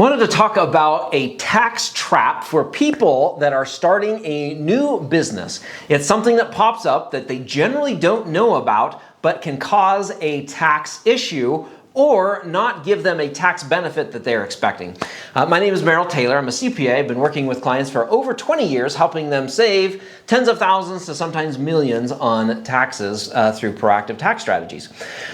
Wanted to talk about a tax trap for people that are starting a new business. It's something that pops up that they generally don't know about, but can cause a tax issue or not give them a tax benefit that they're expecting. My name is Merrill Taylor. I'm a CPA. I've been working with clients for over 20 years, helping them save tens of thousands to sometimes millions on taxes through proactive tax strategies.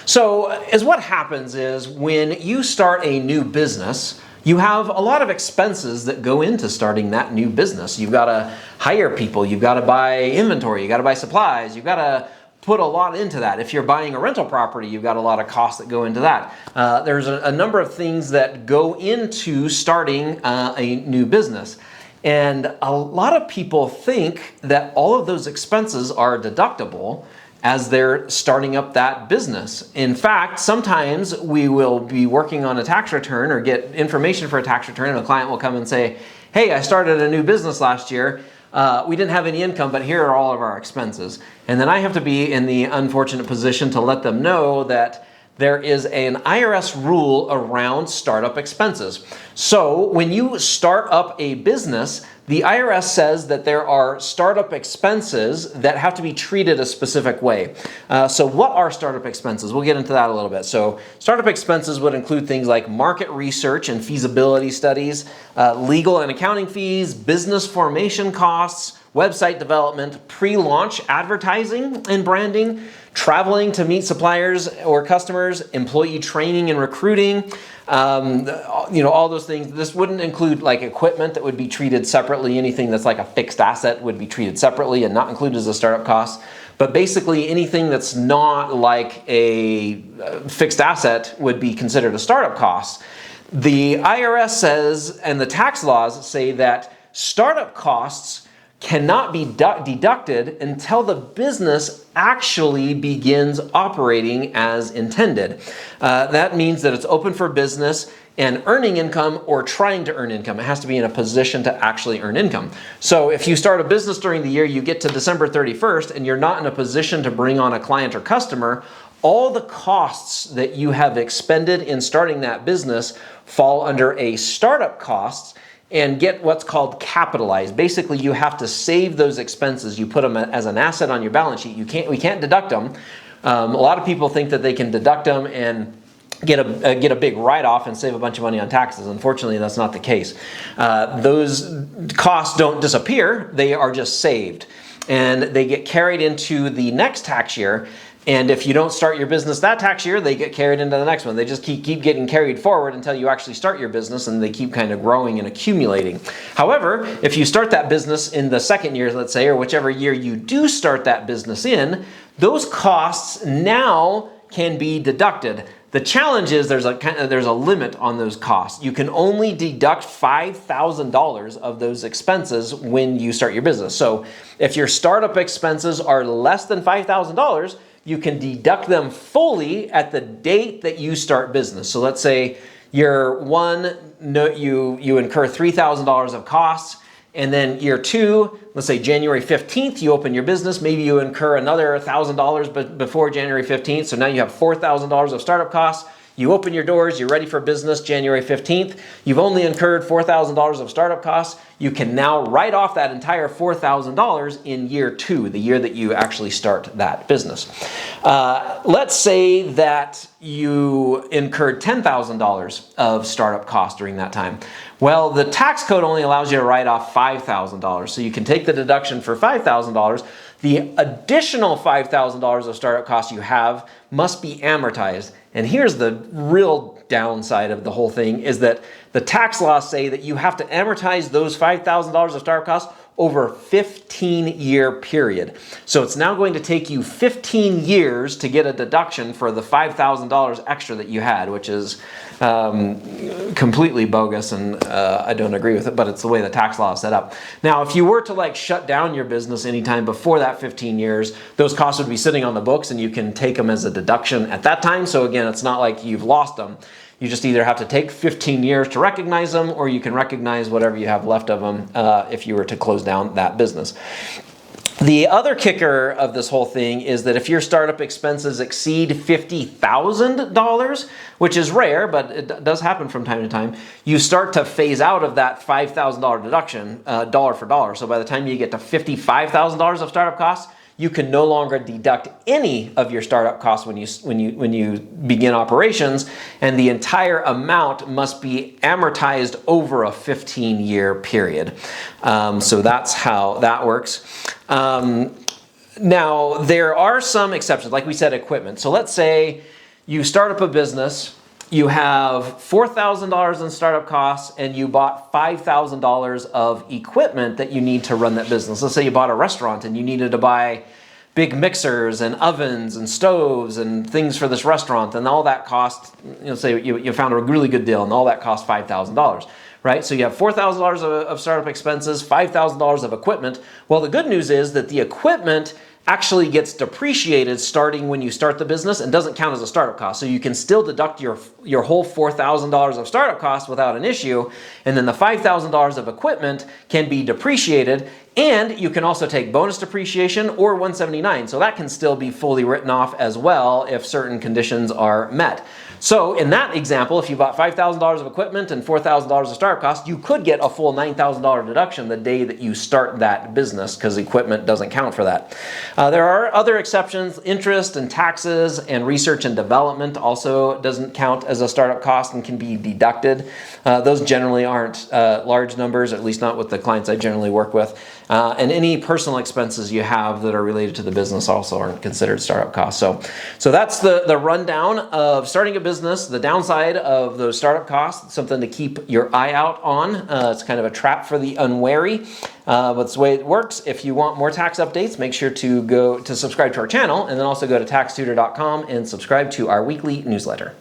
So as what happens is when you start a new business, you have a lot of expenses that go into starting that new business. You've got to hire people, you've got to buy inventory, you've got to buy supplies, you've got to put a lot into that. If you're buying a rental property, you've got a lot of costs that go into that. There's a number of things that go into starting a new business. And a lot of people think that all of those expenses are deductible as they're starting up that business. In fact, sometimes we will be working on a tax return or get information for a tax return, and a client will come and say, hey, I started a new business last year. We didn't have any income, but here are all of our expenses. And then I have to be in the unfortunate position to let them know that there is an IRS rule around startup expenses. So when you start up a business, the IRS says that there are startup expenses that have to be treated a specific way. So what are startup expenses? We'll get into that a little bit. So startup expenses would include things like market research and feasibility studies, legal and accounting fees, business formation costs, website development, pre-launch advertising and branding, traveling to meet suppliers or customers, employee training and recruiting, all those things. This wouldn't include like equipment that would be treated separately. Anything that's like a fixed asset would be treated separately and not included as a startup cost. But basically anything that's not like a fixed asset would be considered a startup cost. The IRS says, and the tax laws say that startup costs cannot be deducted until the business actually begins operating as intended. That means that it's open for business and earning income or trying to earn income. It has to be in a position to actually earn income. So if you start a business during the year, you get to December 31st and you're not in a position to bring on a client or customer, all the costs that you have expended in starting that business fall under a startup costs and get what's called capitalized. Basically, you have to save those expenses. You put them as an asset on your balance sheet. We can't deduct them. A lot of people think that they can deduct them and get a big write-off and save a bunch of money on taxes. Unfortunately, that's not the case. Those costs don't disappear. They are just saved. And they get carried into the next tax year. And if you don't start your business that tax year, they get carried into the next one. They just keep getting carried forward until you actually start your business, and they keep kind of growing and accumulating. However, if you start that business in the second year, let's say, or whichever year you do start that business in, those costs now can be deducted. The challenge is there's a limit on those costs. You can only deduct $5,000 of those expenses when you start your business. So if your startup expenses are less than $5,000, you can deduct them fully at the date that you start business. So let's say you incur $3,000 of costs, and then year two, let's say January 15th, you open your business, maybe you incur another $1,000 before January 15th, so now you have $4,000 of startup costs. You open your doors, you're ready for business January 15th. You've only incurred $4,000 of startup costs. You can now write off that entire $4,000 in year two, the year that you actually start that business. Let's say that you incurred $10,000 of startup costs during that time. Well, the tax code only allows you to write off $5,000. So you can take the deduction for $5,000. The additional $5,000 of startup costs you have must be amortized. And here's the real downside of the whole thing is that the tax laws say that you have to amortize those $5,000 of startup costs over a 15-year period. So it's now going to take you 15 years to get a deduction for the $5,000 extra that you had, which is completely bogus, and I don't agree with it, but it's the way the tax law is set up. Now, if you were to shut down your business anytime before that 15 years, those costs would be sitting on the books and you can take them as a deduction at that time. So again, it's not like you've lost them. You just either have to take 15 years to recognize them, or you can recognize whatever you have left of them if you were to close down that business. The other kicker of this whole thing is that if your startup expenses exceed $50,000, which is rare, but it does happen from time to time, you start to phase out of that $5,000 deduction dollar for dollar. So by the time you get to $55,000 of startup costs, you can no longer deduct any of your startup costs when you begin operations, and the entire amount must be amortized over a 15-year period. So that's how that works. Now, there are some exceptions, like we said, equipment. So let's say you start up a business, you have $4,000 in startup costs, and you bought $5,000 of equipment that you need to run that business. Let's say you bought a restaurant and you needed to buy big mixers and ovens and stoves and things for this restaurant, and all that cost, say you found a really good deal and all that cost $5,000. Right? So you have $4,000 of startup expenses, $5,000 of equipment. Well, the good news is that the equipment actually gets depreciated starting when you start the business and doesn't count as a startup cost. So you can still deduct your whole $4,000 of startup costs without an issue, and then the $5,000 of equipment can be depreciated, and you can also take bonus depreciation or 179. So that can still be fully written off as well if certain conditions are met. So in that example, if you bought $5,000 of equipment and $4,000 of startup costs, you could get a full $9,000 deduction the day that you start that business, because equipment doesn't count for that. There are other exceptions. Interest and taxes and research and development also doesn't count as a startup cost and can be deducted. Those generally aren't large numbers, at least not with the clients I generally work with. And any personal expenses you have that are related to the business also aren't considered startup costs. So that's the rundown of starting a business, the downside of those startup costs, something to keep your eye out on. It's kind of a trap for the unwary, but it's the way it works. If you want more tax updates, make sure to go to subscribe to our channel, and then also go to taxtutor.com and subscribe to our weekly newsletter.